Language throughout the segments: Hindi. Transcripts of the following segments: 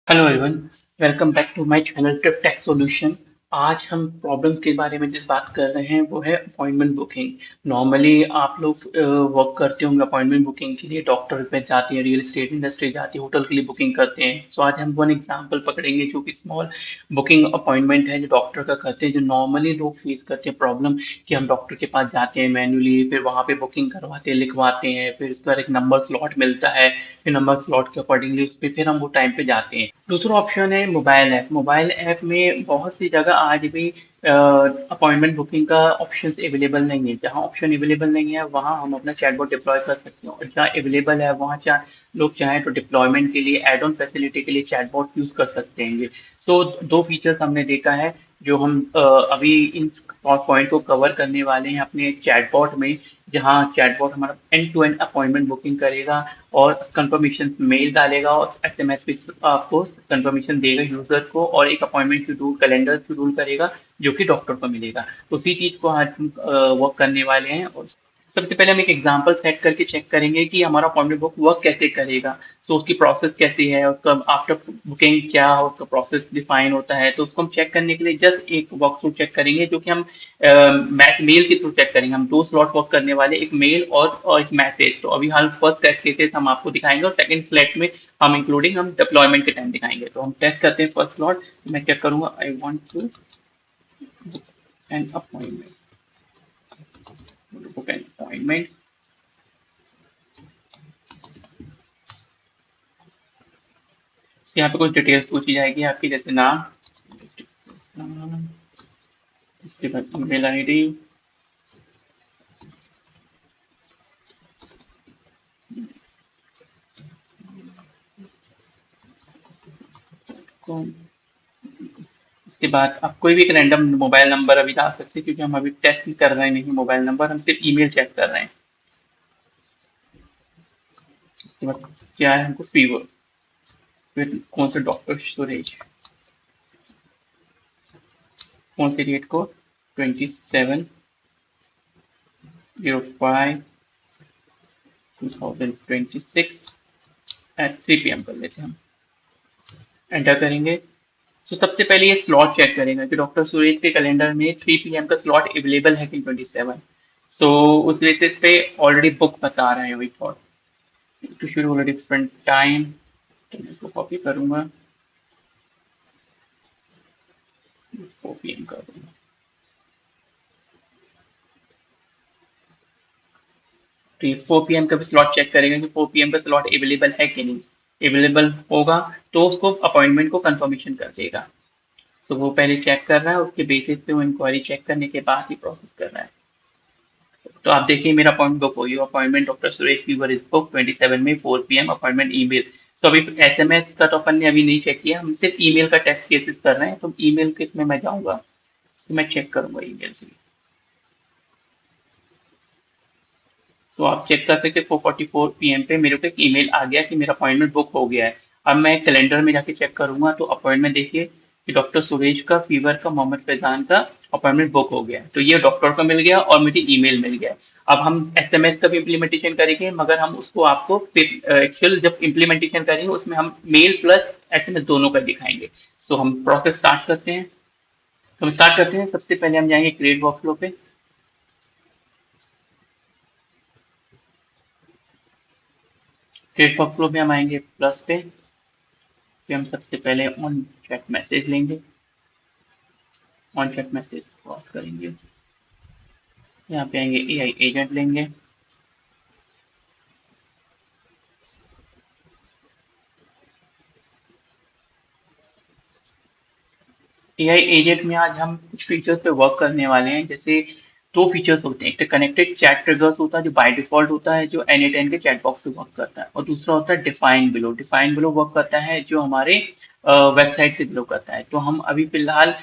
Hello everyone, welcome back to my channel trip tech solution. आज हम प्रॉब्लम के बारे में जिस बात कर रहे हैं वो है अपॉइंटमेंट बुकिंग। नॉर्मली आप लोग वर्क करते होंगे अपॉइंटमेंट बुकिंग के लिए, डॉक्टर पे जाते हैं, रियल एस्टेट इंडस्ट्री जाती है, होटल के लिए बुकिंग करते हैं। सो आज हम वन एग्जांपल पकड़ेंगे जो कि स्मॉल बुकिंग अपॉइंटमेंट है जो डॉक्टर का करते हैं, जो नॉर्मली लोग फेस करते हैं प्रॉब्लम कि हम डॉक्टर के पास जाते हैं मैन्युअली, फिर वहाँ पे बुकिंग करवाते हैं, लिखवाते हैं, फिर उसके बाद एक नंबर स्लॉट मिलता है, फिर नंबर स्लॉट के अकॉर्डिंगली उस पर फिर हम वो टाइम पे जाते हैं। दूसरा ऑप्शन है मोबाइल ऐप। मोबाइल ऐप में बहुत सी जगह आज भी अपॉइंटमेंट बुकिंग का ऑप्शंस अवेलेबल नहीं है। जहाँ ऑप्शन अवेलेबल नहीं है वहाँ हम अपना चैटबॉट डिप्लॉय कर सकते हैं, और जहाँ अवेलेबल है वहाँ लोग चाहें तो डिप्लॉयमेंट के लिए एड ऑन फैसिलिटी के लिए चैटबॉट यूज कर सकते हैं ये। सो दो फीचर्स हमने देखा है जो हम अभी इन पॉइंट को कवर करने वाले हैं अपने चैटबॉट में, जहाँ चैटबॉट हमारा end to end appointment booking करेगा और कंफर्मेशन मेल डालेगा और एसएमएस पे आपको कंफर्मेशन देगा यूजर को, और एक अपॉइंटमेंट शेड्यूल कैलेंडर शेड्यूल करेगा जो कि डॉक्टर को मिलेगा। उसी चीज को आज हम वर्क करने वाले हैं। और सबसे पहले हम एक एग्जांपल सेट करके चेक करेंगे कि हमारा अपॉइंटमेंट बुक वर्क कैसे करेगा। तो उसकी प्रोसेस कैसी है, उसका आफ्टर बुकिंग क्या उसका प्रोसेस डिफाइन होता है। तो उसको हम चेक करने के लिए जस्ट एक वॉक थ्रू चेक करेंगे, जो कि हम मेल के थ्रू चेक करेंगे। हम दो स्लॉट वर्क करने वाले, एक मेल और एक मैसेज। तो अभी हाल फर्स्ट टेस्ट केसेस हम आपको दिखाएंगे, और सेकंड स्लॉट में हम इंक्लूडिंग हम डिप्लॉयमेंट के टाइम दिखाएंगे। तो हम टेस्ट करते हैं फर्स्ट स्लॉट। मैं चेक करूंगा, I want to book an appointment, book an appointment. यहाँ पे कुछ डिटेल्स पूछी जाएगी आपकी, जैसे नाम, इसके बाद ईमेल आईडी, इसके बाद आप कोई भी एक रैंडम मोबाइल नंबर अभी डाल सकते हैं, क्योंकि हम अभी टेस्ट कर रहे हैं नहीं मोबाइल नंबर, हम सिर्फ ईमेल चेक कर रहे हैं। उसके बाद क्या है हमको फीवर, फिर कौन सा डॉक्टर सुरेश, कौन से डेट को, 27/05/2026 एट 3 PM कर लेते हैं हम। एंटर करेंगे। तो सबसे पहले ये स्लॉट चेक करेगा कि डॉक्टर सुरेश के कैलेंडर में 3 PM का स्लॉट अवेलेबल है कि 27। सो उस बेसिस पे ऑलरेडी बुक बता रहा है we thought to schedule a different time. तो मैं इसको कॉपी करूंगा, 4 PM कर दूंगा। तो ये 4 PM का भी स्लॉट चेक करेगा कि 4 PM का स्लॉट अवेलेबल है कि नहीं। अवेलेबल होगा तो उसको अपॉइंटमेंट को कंफर्मेशन कर देगा। सो वो पहले चेक कर रहा है, उसके बेसिस पे वो इंक्वायरी चेक करने के बाद ही प्रोसेस कर रहा है। तो आप देखिए मेरा अपॉइंटमेंट बुक हो गई। Appointment doctor Suresh fever is book 27 में 4 PM अपॉइंटमेंट ईमेल। सो अभी एसएमएस का तो अपन ने अभी नहीं चेक किया, हम सिर्फ ईमेल का टेस्ट केसेस कर रहे हैं। तो ईमेल के इसमें मैं जाऊंगा, तो मैं चेक करूंगा ईमेल से। तो आप चेक कर सकते 4:44 PM पे मेरे को एक ईमेल आ गया कि मेरा अपॉइंटमेंट बुक हो गया है। अब मैं कैलेंडर में जाके चेक करूंगा तो अपॉइंटमेंट देखिए कि डॉक्टर सुरेश का फीवर का मोहम्मद फैजान का अपॉइंटमेंट बुक हो गया है। तो ये डॉक्टर को मिल गया और मुझे ईमेल मिल गया। अब हम एसएमएस का भी इम्प्लीमेंटेशन करेंगे, मगर हम उसको आपको एक्चुअल जब इम्प्लीमेंटेशन करेंगे उसमें हम मेल प्लस एसएमएस दोनों का दिखाएंगे। सो हम प्रोसेस स्टार्ट करते हैं। हम स्टार्ट करते हैं, सबसे पहले हम जाएंगे क्रिएट वर्कफ्लो पे। क्रिएट वर्कफ्लो में हम आएंगे प्लस पे, फिर हम सबसे पहले ऑन चैट मैसेज लेंगे। ऑन चैट मैसेज क्रॉस करेंगे, यहाँ पे आएंगे एआई एजेंट लेंगे। एआई एजेंट में आज हम कुछ फीचर्स पे वर्क करने वाले हैं। जैसे दो फीचर्स होते हैं, एक तो कनेक्टेड चैट ट्रिगर्स होता है जो बाय डिफॉल्ट होता है, जो N8N के चैट बॉक्स से वर्क करता है, और दूसरा होता है define below. Define below work करता है जो हमारे वेबसाइट से बिलो करता है। तो हम अभी फिलहाल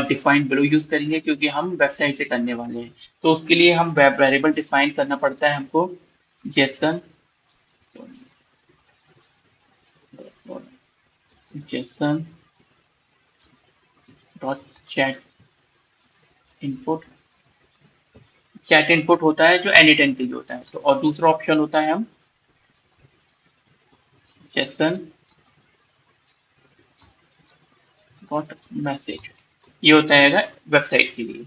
डिफाइन बिलो यूज करेंगे, क्योंकि हम वेबसाइट से करने वाले हैं। तो उसके लिए हम वेब वेरिएबल डिफाइन करना पड़ता है हमको, Jason Jason dot chat input. Chat input होता है जो N8N के लिए होता है। तो और दूसरा ऑप्शन होता है हम जेसन गॉट मैसेज, ये होता है वेबसाइट के लिए।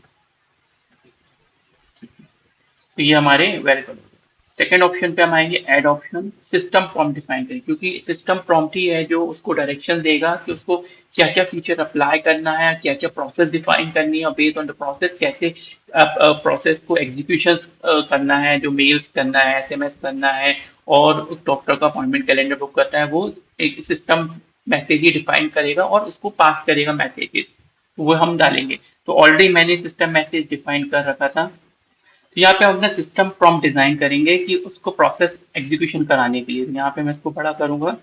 तो ये हमारे वेरिएबल हो गए। सेकेंड ऑप्शन पे हम आएंगे, add option, system prompt define करें, क्योंकि सिस्टम प्रॉम्प्ट ही है जो उसको डायरेक्शन देगा कि उसको क्या क्या फीचर अप्लाई करना है, क्या क्या प्रोसेस डिफाइन करनी है, और बेस्ड ऑन द प्रोसेस कैसे प्रोसेस को एग्जीक्यूशन करना है, जो मेल्स करना है, एसएमएस करना है, और डॉक्टर का अपॉइंटमेंट कैलेंडर बुक करता है, वो एक सिस्टम मैसेज ही डिफाइन करेगा और उसको पास करेगा मैसेजेस, वो हम डालेंगे। तो ऑलरेडी मैंने सिस्टम मैसेज डिफाइन कर रखा था। तो यहाँ पे हम अपना सिस्टम प्रॉम्प्ट डिजाइन करेंगे कि उसको प्रोसेस एग्जीक्यूशन कराने के लिए। यहाँ पे मैं इसको बड़ा करूंगा,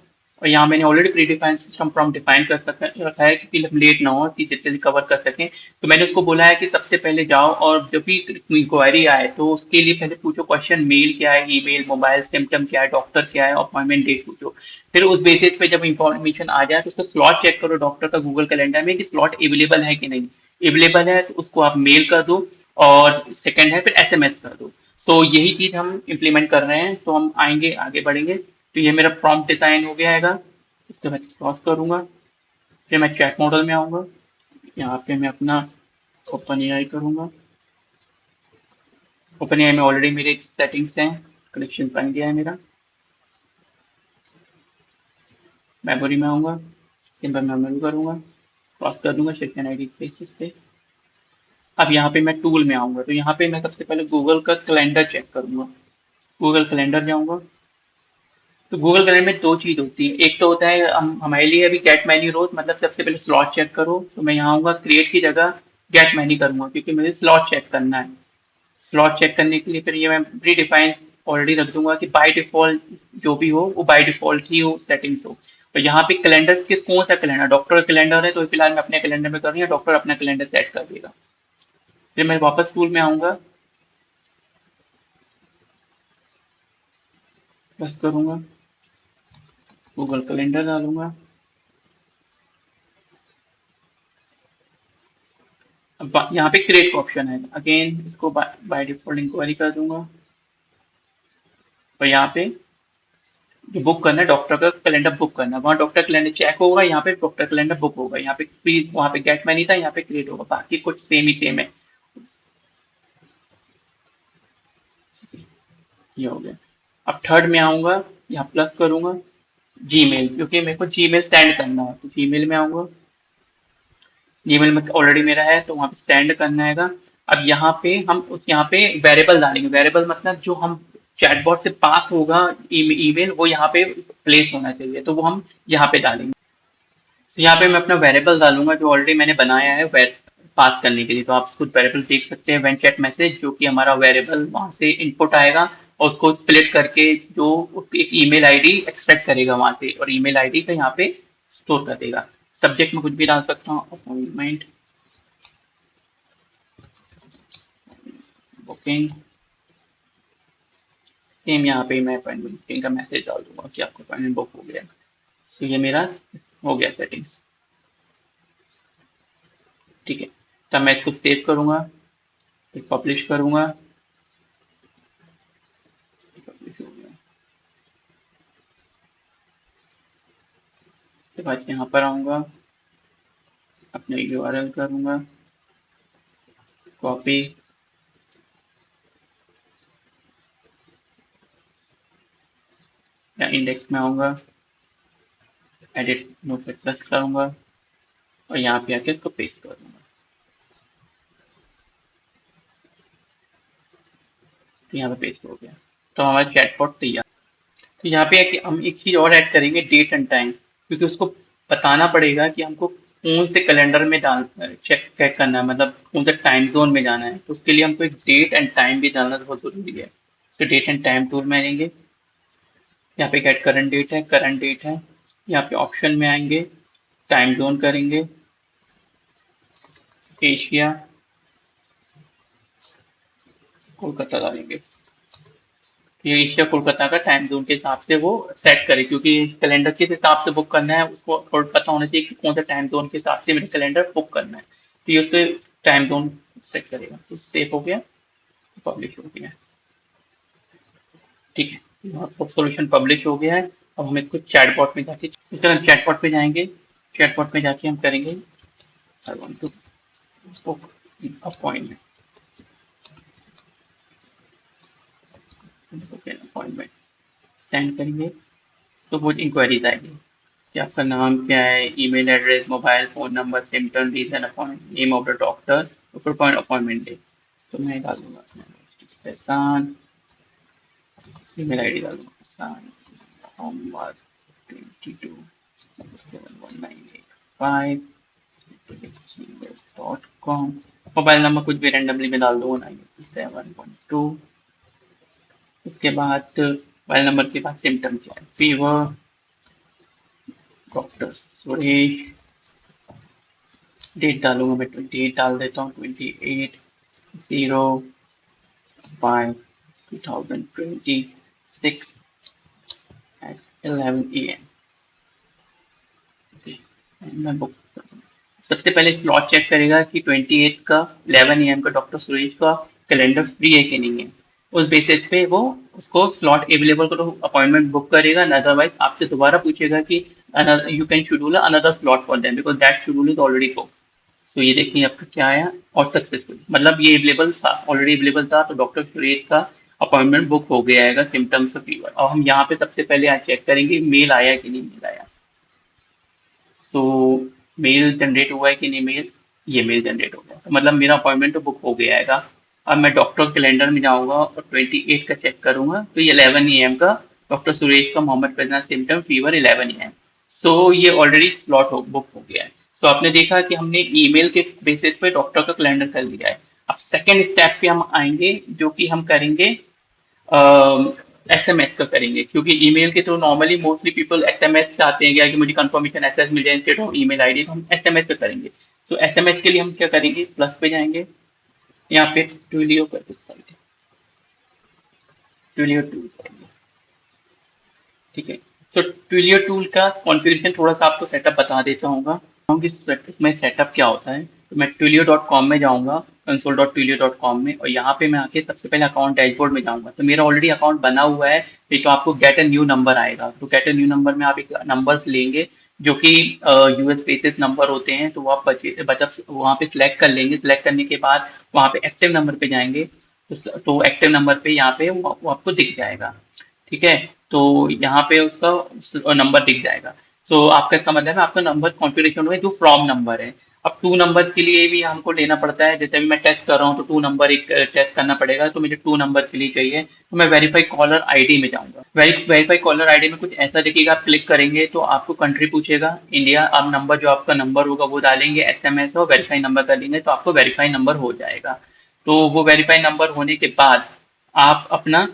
और यहाँ मैंने already pre defined system prompt define रखा है, क्योंकि हम लेट ना हो, चीजें जल्दी कवर कर सकें। तो मैंने उसको बोला है कि सबसे पहले जाओ और जब भी इंक्वायरी आए तो उसके लिए पहले पूछो क्वेश्चन, मेल क्या है, ईमेल, मोबाइल, सिम्टम क्या है, डॉक्टर क्या है, अपॉइंटमेंट डेट पूछो। फिर उस बेसिस पे जब इंफॉर्मेशन आ जाए तो उसका स्लॉट चेक करो डॉक्टर का गूगल कैलेंडर में कि स्लॉट अवेलेबल है कि नहीं। अवेलेबल है तो उसको आप मेल कर दो, और सेकंड है फिर एसएमएस कर दो। सो यही चीज हम इम्प्लीमेंट कर रहे हैं। तो हम आएंगे, आगे बढ़ेंगे। तो ये मेरा प्रॉम्प्ट डिजाइन हो गया है। इसको मैं क्रॉस करूंगा, फिर मैं चैट मॉडल में आऊंगा। यहाँ पे मैं अपना ओपन एआई करूंगा। ओपन एआई में ऑलरेडी मेरे सेटिंग्स हैं, कनेक्शन बन गया है मेरा। मेमोरी में आऊंगा, सिंपल मेमोरी करूंगा, क्रॉस कर दूंगा सेक्शन आईडी बेसिस पे। अब यहाँ पे मैं टूल में आऊंगा, तो यहाँ पे मैं सबसे पहले गूगल का कैलेंडर चेक करूंगा। गूगल कैलेंडर जाऊंगा। तो गूगल कैलेंडर में दो चीज होती है, एक तो होता है हमारे लिए अभी गेट मेन्यू रोज, मतलब सबसे पहले स्लॉट चेक करो। तो मैं यहाँ आऊंगा, क्रिएट की जगह गेट मेन्यू करूंगा, क्योंकि मुझे स्लॉट चेक करना है। स्लॉट चेक करने के लिए फिर ये मैं प्री डिफाइन ऑलरेडी रख दूंगा कि बाय डिफॉल्ट जो भी हो वो बाय डिफॉल्ट ही हो, सेटिंग्स हो। तो यहाँ पे कैलेंडर कौन सा कैलेंडर, डॉक्टर का कैलेंडर है, तो फिलहाल मैं अपने कैलेंडर में कर रही हूँ, डॉक्टर अपना कैलेंडर सेट कर देगा। फिर मैं वापस टूल में आऊंगा, प्लस करूंगा, गूगल कैलेंडर डालूंगा। अब यहाँ पे क्रिएट का ऑप्शन है, अगेन इसको बाय डिफॉल्ट इंक्वायरी कर दूंगा। और यहाँ पे जो बुक करना है, डॉक्टर का कैलेंडर बुक करना है, वहाँ डॉक्टर कैलेंडर चेक होगा, यहाँ पे डॉक्टर कैलेंडर बुक होगा। यहाँ पे वहाँ पे गेट मैनी था, यहाँ पे क्रिएट होगा, बाकी कुछ सेम ही सेम है। ये हो गया। अब थर्ड में आऊंगा, यहाँ प्लस करूंगा, जीमेल, क्योंकि मेरे को जीमेल सेंड करना है, तो जीमेल में आऊंगा। जीमेल में ऑलरेडी मेरा है, तो वहाँ पे सेंड करना है। अब यहाँ पे हम उस यहाँ पे वेरिएबल डालेंगे। वेरिएबल मतलब जो हम चैटबॉट से पास होगा ईमेल, वो यहाँ पे प्लेस होना चाहिए, तो वो हम यहाँ पे डालेंगे। तो यहाँ पे मैं अपना वेरिएबल डालूंगा जो ऑलरेडी मैंने बनाया है पास करने के लिए। तो आप खुद वेरिएबल देख सकते हैं, वेन चैट मैसेज, जो कि हमारा वेरिएबल वहां से इनपुट आएगा, और उसको स्प्लिट करके जो एक ईमेल आईडी एक्सट्रैक्ट करेगा वहां से, और ईमेल आईडी का यहाँ पे स्टोर कर देगा। सब्जेक्ट में कुछ भी डाल सकता हूँ, अपॉइंटमेंट बुकिंग। सेम यहाँ पे मैं अपॉइंटमेंट बुकिंग का मैसेज डाल दूंगा कि आपका अपॉइंटमेंट बुक हो गया। तो ये मेरा हो गया सेटिंग्स। ठीक है, तब मैं इसको सेव करूंगा, फिर पब्लिश करूंगा। पब्लिश हो गया। उसके बाद यहाँ पर आऊंगा, अपने यूआरएल करूंगा कॉपी, या इंडेक्स में आऊंगा, एडिट नोट पे प्लस करूंगा, और यहाँ पे आके इसको पेस्ट कर दूंगा। तो यहाँ पे पेस्ट हो गया। तो हमारा चैटबॉट तैयार। तो यहाँ पे हम एक चीज और ऐड करेंगे, डेट एंड टाइम, क्योंकि उसको बताना पड़ेगा कि हमको कौन से कैलेंडर में डाल चेक चेक करना है, मतलब कौन से टाइम जोन में जाना है। तो उसके लिए हमको एक डेट एंड टाइम भी डालना बहुत जरूरी है। तो डेट एंड टाइम टूल में आएंगे, यहाँ पे गेट करंट डेट है, करंट डेट है। यहाँ पे ऑप्शन में आएंगे, टाइम जोन करेंगे, एशिया, कोलकाता डालेंगे। ये एशिया कोलकाता का टाइम जोन के हिसाब से वो सेट करे, क्योंकि कैलेंडर किस हिसाब से बुक करना है उसको पता होना चाहिए कि कौन सा टाइम जोन के हिसाब से मेरा कैलेंडर बुक करना है। तो ये उसके टाइम जोन सेट करेगा। तो सेव हो गया, पब्लिश हो गया। ठीक है, सॉल्यूशन पब्लिश हो गया है। अब हम इसको चैटबॉट में जाके, इस तरह चैटबॉट पे जाएंगे। चैटबॉट में जाके हम करेंगे I want to book appointment, appointment send करेंगे तो कुछ इंक्वायरीज आएगी कि आपका नाम क्या है, email address, mobile phone number, symptom, reason, appointment, name of the doctor, appointment date. तो मैं डाल दूंगा अपना एहसान, ईमेल आईडी डाल दूंगा एहसान मोहम्मद 22 71985 gmail.com। मोबाइल नंबर कुछ भी रेंडमली में डाल दूंगा 98712। उसके बाद मोबाइल नंबर के बाद सिम्टम क्या है, फीवर, डॉक्टर सुरेश, डेट डालूंगा मैं 28 डाल देता हूँ, 28/05/2026 at 11 AM। मैं बुक सबसे पहले स्लॉट चेक करेगा कि 28 का 11 AM का डॉक्टर सुरेश का कैलेंडर फ्री है कि नहीं है। उस बेसिस पे वो उसको स्लॉट अवेलेबल करो, अपॉइंटमेंट बुक करेगा। अदरवाइज आपसे दोबारा पूछेगा कि you can schedule another slot for them because that schedule is already book. तो ये देखिए आपका क्या आया और सक्सेसफुल, मतलब ये अवेलेबल था, ऑलरेडी अवेलेबल था, तो डॉक्टर सुरेश का अपॉइंटमेंट बुक हो गया है सिम्टम्स ऑफ फीवर। और हम यहाँ पे सबसे पहले आज चेक करेंगे मेल आया कि नहीं मेल आया। सो मेल जनरेट हुआ है कि नहीं मेल, ये मेल जनरेट हो गया, तो मतलब मेरा अपॉइंटमेंट तो बुक हो गया है। अब मैं डॉक्टर कैलेंडर में जाऊंगा और 28 का चेक करूंगा तो ये 11 AM का डॉक्टर सुरेश का Mohammad Faizan symptom fever 11 AM। So ये ऑलरेडी स्लॉट बुक हो गया है। सो आपने देखा कि हमने ईमेल के बेसिस पे डॉक्टर का कैलेंडर कर लिया है। अब सेकेंड स्टेप पे हम आएंगे जो कि हम करेंगे एसएमएस का करेंगे, क्योंकि ईमेल के through normally mostly people SMS चाहते हैं कि मुझे कंफर्मेशन एसएमएस मिल जाए इंस्टेड ऑफ ईमेल आईडी, तो हम एसएमएस का करेंगे। तो एसएमएस के लिए हम क्या करेंगे, प्लस पे जाएंगे, यहाँ पे ट्विलियो करके साइड ट्विलियो टूल करेंगे, ठीक है। सो ट्विलियो टूल का कॉन्फ़िगरेशन थोड़ा सा आपको सेटअप बता देता हूँ कि इसमें सेटअप क्या होता है। तो मैं twilio.com में जाऊंगा, console.twilio.com में, और यहाँ पे मैं आके सबसे पहले अकाउंट डैशबोर्ड में जाऊंगा। तो मेरा ऑलरेडी अकाउंट बना हुआ है, नहीं तो आपको गेट अ न्यू नंबर आएगा। तो गेट अ न्यू नंबर में आप एक नंबर्स लेंगे जो कि यूएस बेसिस नंबर होते हैं, तो वो आप बचा वहाँ पे सिलेक्ट कर लेंगे। सिलेक्ट करने के बाद वहाँ पे एक्टिव नंबर पे जाएंगे, तो एक्टिव नंबर पे यहाँ पे वो आपको दिख जाएगा, ठीक है। तो यहाँ पे उसका नंबर दिख जाएगा। तो आपका इसका मतलब है आपका नंबर कॉन्फ़िगरेशन हुआ है जो फ्रॉम नंबर है। अब टू नंबर के लिए भी हमको लेना पड़ता है, जैसे अभी मैं टेस्ट कर रहा हूँ तो टू नंबर एक टेस्ट करना पड़ेगा, तो मुझे टू नंबर के लिए चाहिए। तो मैं वेरीफाई कॉलर आईडी में जाऊंगा। वेरीफाई कॉलर आईडी में कुछ ऐसा दिखेगा, आप क्लिक करेंगे तो आपको कंट्री पूछेगा इंडिया। आप नंबर जो आपका नंबर होगा वो डालेंगे, एसएमएस और वेरीफाई नंबर कर लेंगे तो आपको वेरीफाई नंबर हो जाएगा। तो वो वेरीफाई नंबर होने के बाद आप अपना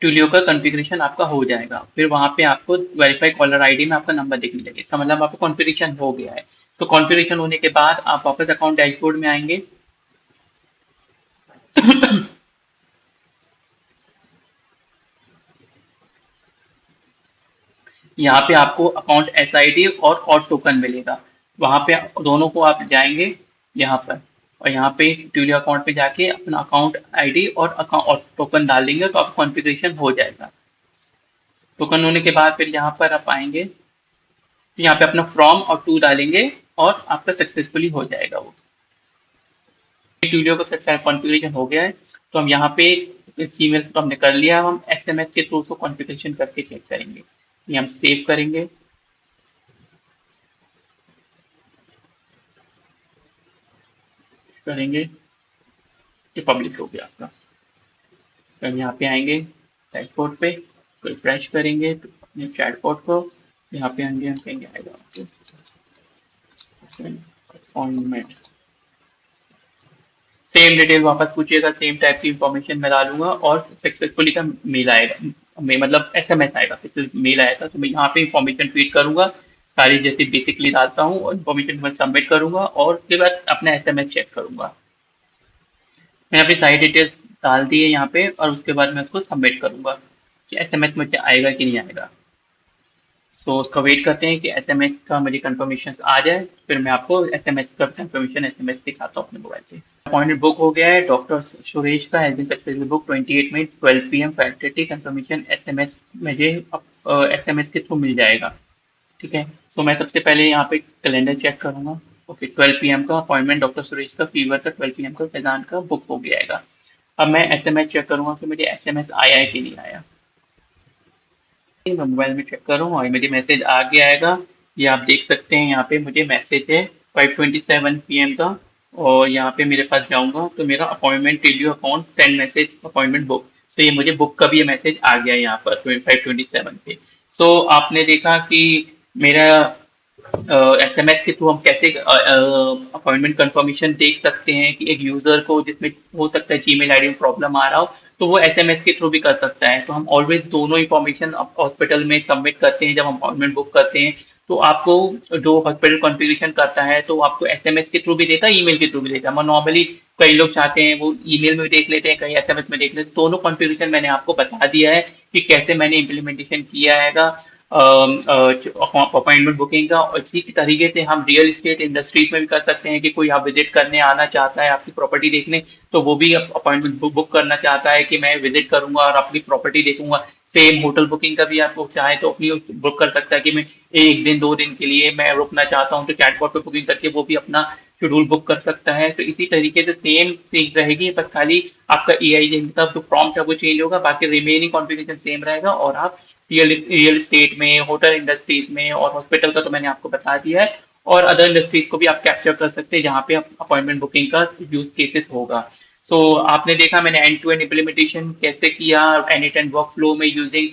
ट्यूलियो का कॉन्फ़िगरेशन आपका हो जाएगा। फिर वहां पे आपको वेरीफाई कॉलर आईडी में आपका नंबर दिखने लगेगा, इसका मतलब आपका कॉन्फ़िगरेशन हो गया है। तो कॉन्फ़िगरेशन होने के बाद आप वापस अकाउंट डैशबोर्ड में आएंगे। यहाँ पे आपको अकाउंट एसआईडी और टोकन मिलेगा। वहां पे दोनों को आप जाएंगे यहाँ पर, और यहाँ पे ट्यूलियो अकाउंट पे जाके अपना अकाउंट आईडी और अकाउंट और टोकन डाल देंगे तो आपका कॉन्फ़िगरेशन हो जाएगा। टोकन होने के बाद फिर यहाँ पर आप आएंगे, यहाँ पे अपना फ्रॉम और टू डालेंगे और आपका सक्सेसफुली हो जाएगा वो। वीडियो का सक्सेस कॉन्फ़िगरेशन हो गया है। तो हम यहाँ पे जीमेल तो हमने कर लिया, हम एसएमएस के थ्रू उसको कॉन्फ़िगरेशन करके चेक करेंगे। ये हम सेव करेंगे, ये पब्लिश हो गया आपका। तो हम यहाँ पे आएंगे डैशबोर्ड पे, रिफ्रेश करेंगे तो अपने चैटबॉट को, यहाँ पे आएंगे, हम कहेंगे आएगा अपॉइंटमेंट, सेम डिटेल वापस पूछिएगा, सेम टाइप की इंफॉर्मेशन मैं डालूंगा और सक्सेसफुली का मेल आएगा, मतलब एसएमएस आएगा, मेल आएगा। तो मैं यहाँ पे इंफॉर्मेशन फीड करूंगा सारी, जैसे बेसिकली डालता हूँ और इन्फॉर्मेशन मैं सबमिट करूंगा और उसके बाद अपना एसएमएस चेक करूंगा। मैंने अपनी सारी डिटेल्स डाल दी है यहाँ पे और उसके बाद मैं उसको सबमिट करूंगा कि एसएमएस मुझे आएगा कि नहीं आएगा। सो उसका वेट करते हैं कि एसएमएस का मुझे कंफर्मेशन आ जाए, फिर मैं आपको एसएमएस का कंफर्मेशन एसएमएस दिखाता हूँ अपने मोबाइल पे। अपॉइंटमेंट बुक हो गया है, डॉक्टर सुरेश का हैज बीन सक्सेसफुली बुक 28 में 12 PM 5:30। कंफर्मेशन एसएमएस मुझे एसएमएस के थ्रू मिल जाएगा, ठीक है। सो मैं सबसे पहले यहाँ पे कैलेंडर चेक करूंगा, ओके, 12 PM का अपॉइंटमेंट डॉक्टर सुरेश का फीवर का, 12 PM का फैजान का बुक हो गया। अब मैं एसएमएस चेक करूंगा कि मुझे एसएमएस आया है कि नहीं आया। मैं मोबाइल में चेक करूँ और मुझे मैसेज आ गया आएगा। ये आप देख सकते हैं, यहाँ पे मुझे मैसेज है 5:27 PM का। और यहाँ पे मेरे पास जाऊंगा तो मेरा appointment till you account send message appointment book. तो ये मुझे बुक का भी ये मैसेज आ गया है यहाँ पर 5:27 पे। सो आपने देखा कि मेरा एसएमएस के थ्रू हम कैसे अपॉइंटमेंट कंफर्मेशन देख सकते हैं कि एक यूजर को जिसमें हो सकता है जीमेल आईडी में प्रॉब्लम आ रहा हो, तो वो एसएमएस के थ्रू भी कर सकता है। तो हम ऑलवेज दोनों इंफॉर्मेशन हॉस्पिटल में सबमिट करते हैं जब हम अपॉइंटमेंट बुक करते हैं। तो आपको जो हॉस्पिटल कॉन्फ़िगरेशन करता है तो आपको एसएमएस के थ्रू भी देता है, ईमेल के थ्रू भी देता है। नॉर्मली कई लोग चाहते हैं वो ईमेल में भी देख लेते हैं, कहीं एसएमएस में देख लेते हैं। दोनों कॉन्फ़िगरेशन मैंने आपको बता दिया है कि कैसे मैंने इम्प्लीमेंटेशन किया है अपॉइंटमेंट बुकिंग का। और इसी तरीके से हम रियल इस्टेट इंडस्ट्रीज में भी कर सकते हैं कि कोई आप विजिट करने आना चाहता है आपकी प्रॉपर्टी देखने, तो वो भी अपॉइंटमेंट बुक करना चाहता है कि मैं विजिट करूंगा और अपनी प्रॉपर्टी देखूंगा। सेम होटल बुकिंग का भी आपको चाहे तो अपनी बुक कर सकता है कि मैं 1 दिन 2 दिन के लिए मैं रुकना चाहता हूँ, तो चैटबॉट पे बुकिंग करके वो भी अपना शेड्यूल बुक कर सकता है। तो इसी तरीके से सेम चीज रहेगी, बस खाली आपका एआई का जो प्रॉम्प्ट है वो चेंज होगा, बाकी रिमेनिंग कॉन्फ़िगरेशन सेम रहेगा। और आप रियल एस्टेट में, होटल इंडस्ट्रीज में और हॉस्पिटल का तो मैंने आपको बता दिया है। और अदर इंडस्ट्रीज को भी आप कैप्चर कर सकते हैं जहाँ पे आप अपॉइंटमेंट बुकिंग का यूज केसेस होगा। सो आपने देखा मैंने एंड टू एंड इम्प्लीमेंटेशन कैसे किया एनी टाइम वर्क फ्लो में यूजिंग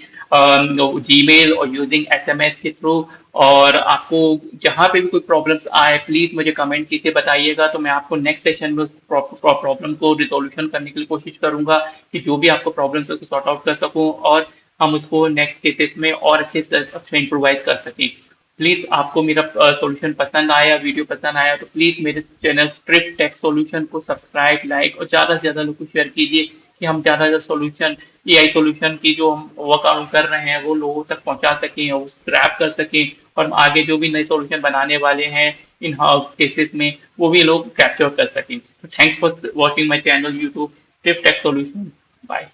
जीमेल और यूजिंग एसएमएस के थ्रू। और आपको जहाँ पे भी कोई प्रॉब्लम्स आए प्लीज मुझे कमेंट करके बताइएगा, तो मैं आपको नेक्स्ट सेशन में उस प्रॉब्लम को रिजोल्यूशन करने के लिए कोशिश करूंगा कि जो भी आपको प्रॉब्लम्स है उसको सॉर्ट आउट कर सकूं और हम उसको नेक्स्ट केसेस में और अच्छे से अच्छे इम्प्रोवाइज कर सकें। प्लीज आपको मेरा सॉल्यूशन पसंद आया, वीडियो पसंद आया, तो प्लीज मेरे चैनल ट्रिप टेक सॉल्यूशन को सब्सक्राइब, लाइक और ज्यादा से ज्यादा लोग को शेयर कीजिए कि हम ज्यादा से ज्यादा सॉल्यूशन, एआई सॉल्यूशन की जो हम वर्क कर रहे हैं वो लोगों तक पहुंचा सकें और स्क्रैप कर सकें। और हम आगे जो भी नए सॉल्यूशन बनाने वाले हैं इन हाउस केसेस में वो भी लोग कैप्चर कर सकें। तो thanks for watching my channel YouTube trip tech solution. Bye.